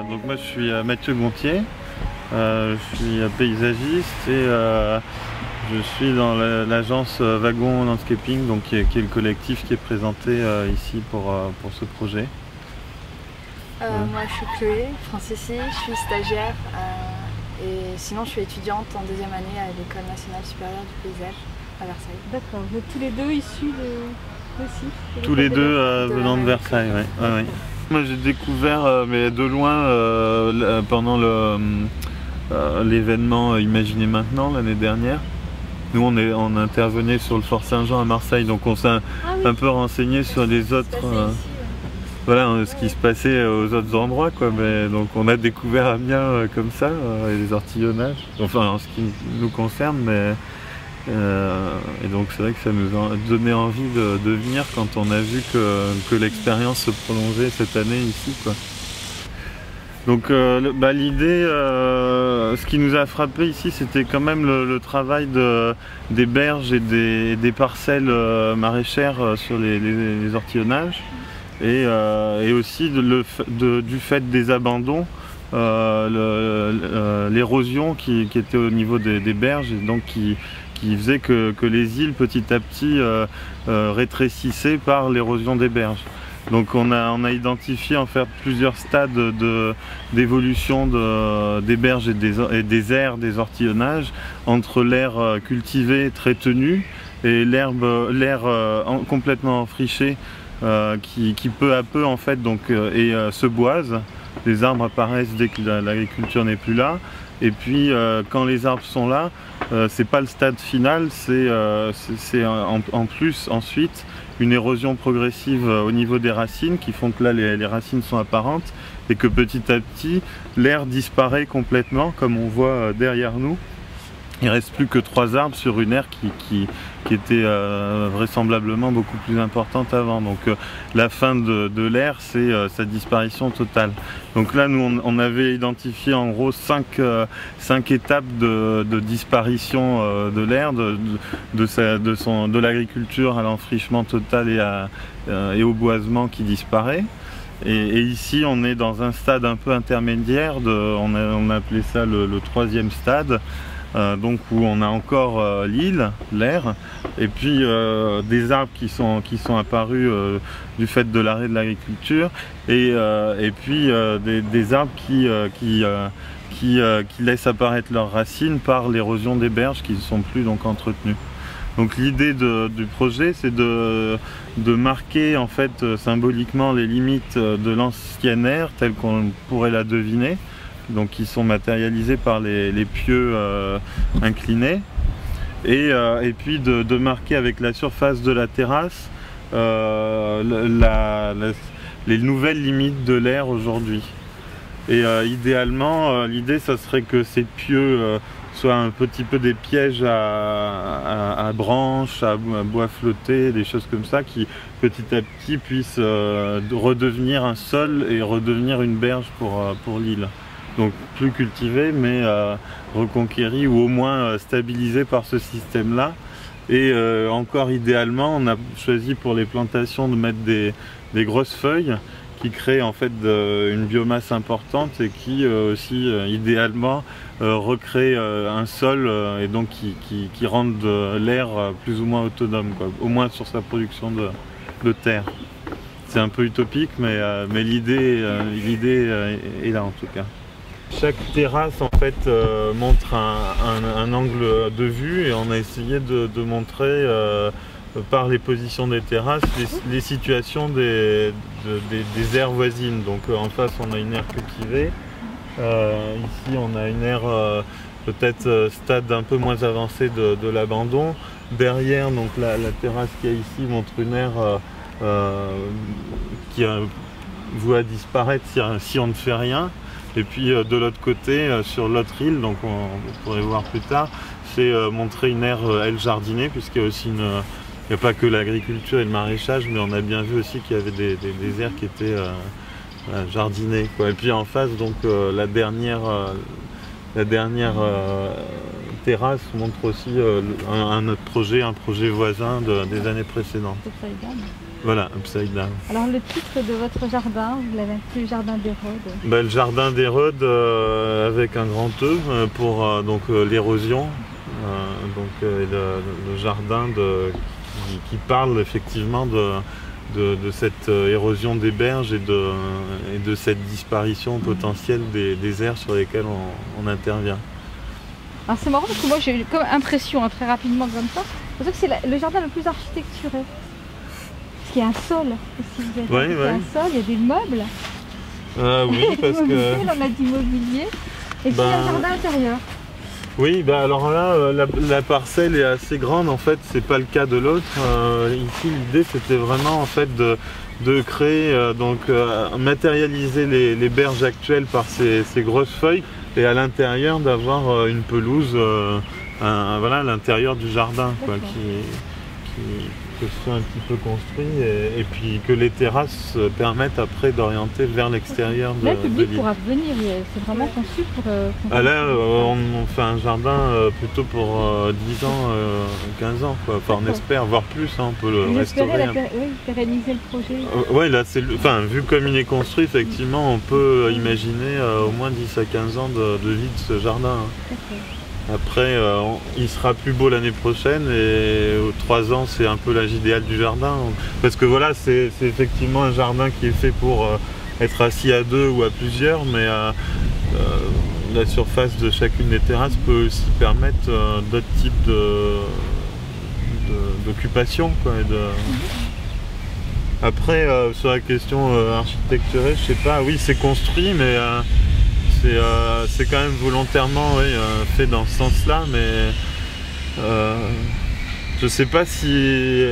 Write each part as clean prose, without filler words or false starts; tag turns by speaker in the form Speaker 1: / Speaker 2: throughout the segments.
Speaker 1: Donc moi je suis Mathieu Gontier, je suis paysagiste et je suis dans l'agence Wagon Landscaping, donc qui est le collectif qui est présenté ici pour ce projet.
Speaker 2: Moi je suis Chloé, Francisci, je suis stagiaire et sinon je suis étudiante en deuxième année à l'École nationale supérieure du paysage à Versailles.
Speaker 3: D'accord, vous êtes tous les deux issus de
Speaker 1: Tous les deux venant de Versailles, oui. Ouais, ouais. Moi j'ai découvert mais de loin pendant l'événement Imaginez Maintenant l'année dernière. Nous on intervenait sur le Fort Saint-Jean à Marseille, donc on s'est un peu renseigné sur les autres, voilà, ce qui se passait aux autres endroits, quoi. Mais, donc on a découvert Amiens comme ça, les ortillonnages, enfin en ce qui nous concerne, mais et donc c'est vrai que ça nous a donné envie de venir quand on a vu que l'expérience se prolongeait cette année ici, quoi. Donc l'idée, ce qui nous a frappé ici, c'était quand même le travail des berges et des parcelles maraîchères sur les ortillonnages et aussi du fait des abandons, l'érosion qui était au niveau des berges et donc qui faisait que les îles petit à petit rétrécissaient par l'érosion des berges. Donc on a identifié en fait plusieurs stades d'évolution des berges et des aires des ortillonnages entre l'aire cultivée très tenue et l'aire complètement enfrichée qui peu à peu en fait se boise. Les arbres apparaissent dès que l'agriculture n'est plus là. Et puis quand les arbres sont là, c'est pas le stade final, c'est en plus ensuite une érosion progressive au niveau des racines qui font que là les racines sont apparentes et que petit à petit l'air disparaît complètement comme on voit derrière nous. Il ne reste plus que 3 arbres sur une aire qui était vraisemblablement beaucoup plus importante avant. Donc la fin de l'aire, c'est sa disparition totale. Donc là, nous, on avait identifié en gros 5 étapes de disparition de l'aire, de l'agriculture à l'enfrichement total et au boisement qui disparaît. Et ici, on est dans un stade un peu intermédiaire, on a appelé ça le 3e stade. Donc où on a encore l'île, l'air, et puis des arbres qui sont apparus du fait de l'arrêt de l'agriculture, et puis des arbres qui laissent apparaître leurs racines par l'érosion des berges qui ne sont plus donc entretenues. Donc l'idée du projet, c'est de marquer en fait symboliquement les limites de l'ancienne ère telle qu'on pourrait la deviner. Donc qui sont matérialisés par les pieux inclinés et puis de marquer avec la surface de la terrasse les nouvelles limites de l'air aujourd'hui. Et idéalement, l'idée ça serait que ces pieux soient un petit peu des pièges à branches, à bois flotté, des choses comme ça qui petit à petit puissent redevenir un sol et redevenir une berge pour l'île. Donc plus cultivé mais reconquéri ou au moins stabilisé par ce système-là. Et encore idéalement, on a choisi pour les plantations de mettre des grosses feuilles qui créent en fait une biomasse importante et qui aussi idéalement recréent un sol et donc qui rendent l'air plus ou moins autonome, quoi, au moins sur sa production de terre. C'est un peu utopique mais l'idée est là en tout cas. Chaque terrasse en fait montre un angle de vue et on a essayé de montrer par les positions des terrasses les situations des aires voisines. Donc en face on a une aire cultivée, ici on a une aire peut-être stade un peu moins avancé de l'abandon. Derrière donc la terrasse qu'il y a ici montre une aire qui voit disparaître si on ne fait rien. Et puis de l'autre côté, sur l'autre île, donc on pourrait voir plus tard, c'est montrer une aire elle jardinée, puisqu'il y a aussi il n'y a pas que l'agriculture et le maraîchage, mais on a bien vu aussi qu'il y avait des aires qui étaient jardinées, quoi. Et puis en face, donc la dernière terrasse montre aussi un autre projet, un projet voisin des années précédentes.
Speaker 3: Upside Down.
Speaker 1: Voilà, Upside Down.
Speaker 3: Alors le titre de votre jardin, vous l'avez appelé le Jardin d'Hérode.
Speaker 1: Ben, le Jardin d'Hérode avec un grand E pour l'érosion. Le jardin qui parle effectivement de cette érosion des berges et de cette disparition potentielle des aires sur lesquelles on intervient.
Speaker 3: Alors c'est marrant parce que moi j'ai comme impression, hein, très rapidement comme ça, que c'est le jardin le plus architecturé. Parce qu'il y a un sol. Si vous avez il y a un sol, il y a des meubles.
Speaker 1: Oui, parce que...
Speaker 3: On a d'immobilier. Et puis il y a un jardin intérieur.
Speaker 1: Oui, alors là, la parcelle est assez grande, en fait, c'est pas le cas de l'autre. Ici, l'idée, c'était vraiment, en fait, de créer, matérialiser les berges actuelles par ces grosses feuilles, et à l'intérieur d'avoir une pelouse, voilà, à l'intérieur du jardin, quoi, que ce soit un petit peu construit, et puis que les terrasses permettent après d'orienter vers l'extérieur de l'île.
Speaker 3: Là, le public pourra venir, c'est vraiment conçu pour...
Speaker 1: là, on fait un jardin plutôt pour 10 ans, 15 ans, quoi. Enfin, on espère, voire plus, hein, on peut le restaurer.
Speaker 3: Oui, pérenniser le projet.
Speaker 1: Oui, là, vu comme il est construit, effectivement, on peut imaginer au moins 10 à 15 ans de vie de ce jardin. Hein. Après, il sera plus beau l'année prochaine et 3 ans, c'est un peu l'âge idéal du jardin. Parce que voilà, c'est effectivement un jardin qui est fait pour être assis à 2 ou à plusieurs, mais la surface de chacune des terrasses peut aussi permettre d'autres types d'occupation. Après, sur la question architecturale, je sais pas, oui, c'est construit, mais... c'est quand même volontairement fait dans ce sens-là, mais je sais pas si...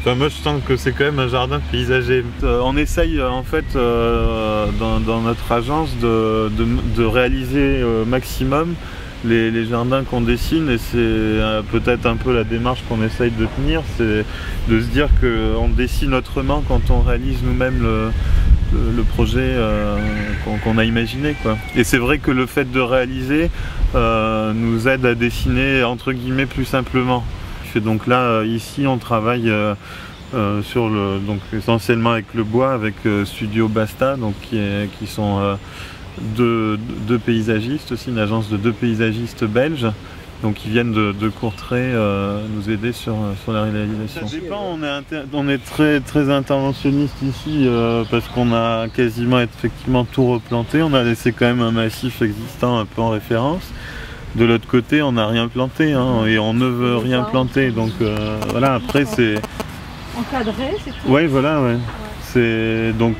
Speaker 1: moi je sens que c'est quand même un jardin paysager. On essaye en fait dans notre agence de réaliser au maximum les jardins qu'on dessine, et c'est peut-être un peu la démarche qu'on essaye de tenir, c'est de se dire qu'on dessine autrement quand on réalise nous-mêmes le projet qu'on a imaginé, quoi. Et c'est vrai que le fait de réaliser nous aide à dessiner entre guillemets plus simplement. Et donc là, ici, on travaille essentiellement avec le bois, avec Studio Basta, donc qui sont deux paysagistes aussi, une agence de 2 paysagistes belges. Donc ils viennent de Courtrai nous aider sur la réalisation. Ça dépend, on est très interventionniste ici parce qu'on a quasiment effectivement tout replanté. On a laissé quand même un massif existant un peu en référence. De l'autre côté, on n'a rien planté, hein, et on ne veut rien planter. Donc voilà, après c'est...
Speaker 3: Encadré, c'est tout.
Speaker 1: Oui, voilà, ouais. C'est donc...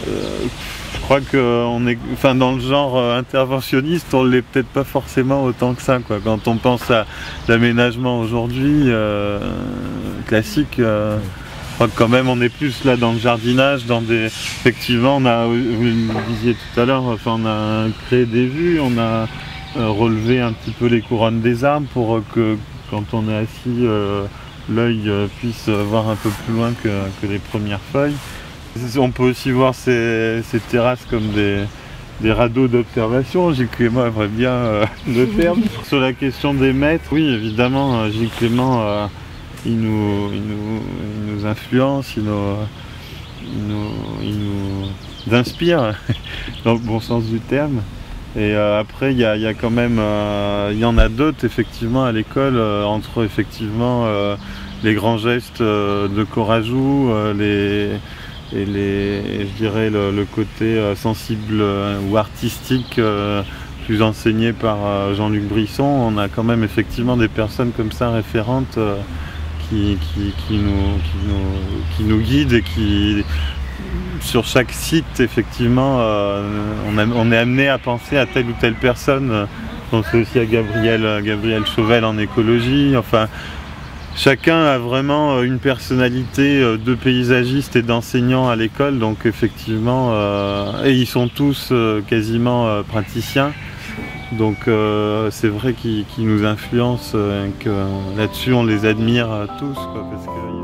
Speaker 1: je crois qu'on est, dans le genre interventionniste, on l'est peut-être pas forcément autant que ça, quoi. Quand on pense à l'aménagement aujourd'hui classique, je crois que quand même on est plus là dans le jardinage, effectivement, vous le disiez tout à l'heure, on a créé des vues, on a relevé un petit peu les couronnes des arbres pour que quand on est assis, l'œil puisse voir un peu plus loin que les premières feuilles. On peut aussi voir ces terrasses comme des radeaux d'observation. Gilles Clément aimerait bien le terme. Sur la question des maîtres, oui, évidemment, Gilles Clément, il nous influence, il nous inspire, dans le bon sens du terme. Et après, il y a quand même, il y en a d'autres effectivement à l'école, entre effectivement les grands gestes de Corajou, je dirais le côté sensible ou artistique plus enseigné par Jean-Luc Brisson. On a quand même effectivement des personnes comme ça référentes qui nous guident, et qui, sur chaque site, effectivement, on est amené à penser à telle ou telle personne. Je pense aussi à Gabriel Chauvel en écologie. Enfin, chacun a vraiment une personnalité de paysagiste et d'enseignant à l'école, donc effectivement, et ils sont tous quasiment praticiens. Donc c'est vrai qu'ils nous influencent, que là-dessus on les admire tous, quoi, parce que